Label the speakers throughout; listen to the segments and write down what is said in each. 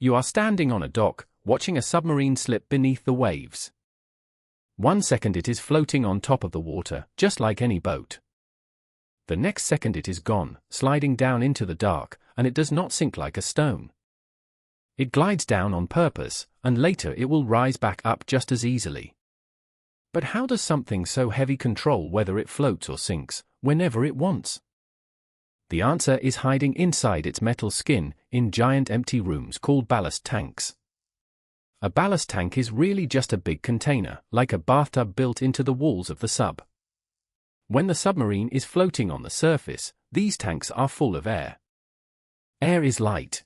Speaker 1: You are standing on a dock, watching a submarine slip beneath the waves. 1 second it is floating on top of the water, just like any boat. The next second it is gone, sliding down into the dark, and it does not sink like a stone. It glides down on purpose, and later it will rise back up just as easily. But how does something so heavy control whether it floats or sinks, whenever it wants? The answer is hiding inside its metal skin, in giant empty rooms called ballast tanks. A ballast tank is really just a big container, like a bathtub built into the walls of the sub. When the submarine is floating on the surface, these tanks are full of air. Air is light.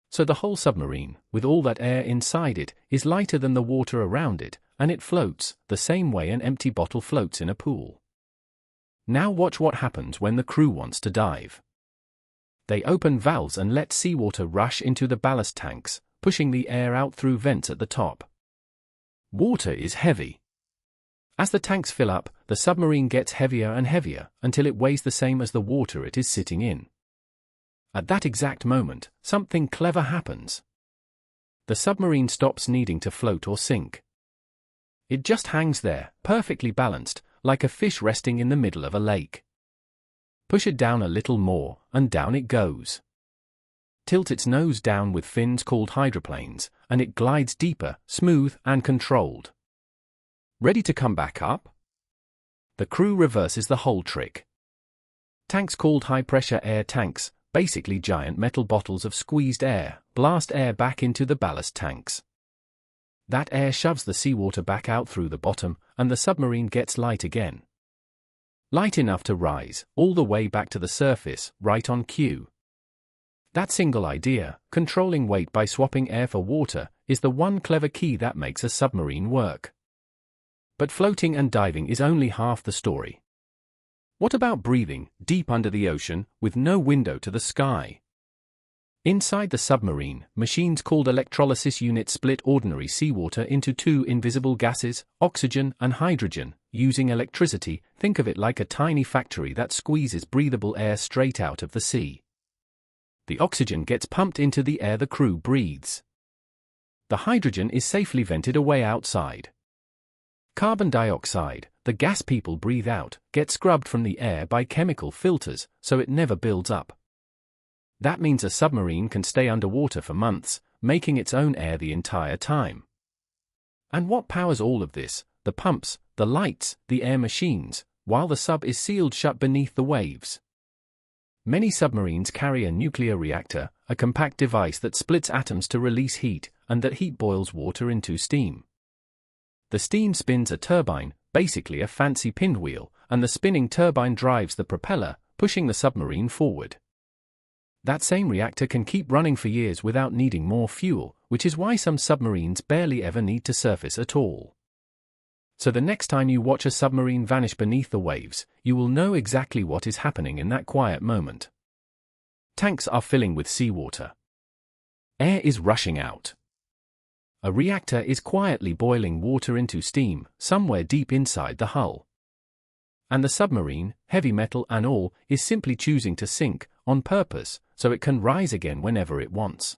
Speaker 1: So the whole submarine, with all that air inside it, is lighter than the water around it, and it floats, the same way an empty bottle floats in a pool. Now watch what happens when the crew wants to dive. They open valves and let seawater rush into the ballast tanks, pushing the air out through vents at the top. Water is heavy. As the tanks fill up, the submarine gets heavier and heavier, until it weighs the same as the water it is sitting in. At that exact moment, something clever happens. The submarine stops needing to float or sink. It just hangs there, perfectly balanced, like a fish resting in the middle of a lake. Push it down a little more, and down it goes. Tilt its nose down with fins called hydroplanes, and it glides deeper, smooth, and controlled. Ready to come back up? The crew reverses the whole trick. Tanks called high-pressure air tanks, basically giant metal bottles of squeezed air, blast air back into the ballast tanks. That air shoves the seawater back out through the bottom, and the submarine gets light again. Light enough to rise, all the way back to the surface, right on cue. That single idea, controlling weight by swapping air for water, is the one clever key that makes a submarine work. But floating and diving is only half the story. What about breathing, deep under the ocean, with no window to the sky? Inside the submarine, machines called electrolysis units split ordinary seawater into two invisible gases, oxygen and hydrogen, using electricity. Think of it like a tiny factory that squeezes breathable air straight out of the sea. The oxygen gets pumped into the air the crew breathes. The hydrogen is safely vented away outside. Carbon dioxide, the gas people breathe out, gets scrubbed from the air by chemical filters, so it never builds up. That means a submarine can stay underwater for months, making its own air the entire time. And what powers all of this? The pumps, the lights, the air machines, while the sub is sealed shut beneath the waves. Many submarines carry a nuclear reactor, a compact device that splits atoms to release heat, and that heat boils water into steam. The steam spins a turbine, basically a fancy pinwheel, and the spinning turbine drives the propeller, pushing the submarine forward. That same reactor can keep running for years without needing more fuel, which is why some submarines barely ever need to surface at all. So the next time you watch a submarine vanish beneath the waves, you will know exactly what is happening in that quiet moment. Tanks are filling with seawater. Air is rushing out. A reactor is quietly boiling water into steam, somewhere deep inside the hull. And the submarine, heavy metal and all, is simply choosing to sink, on purpose, so it can rise again whenever it wants.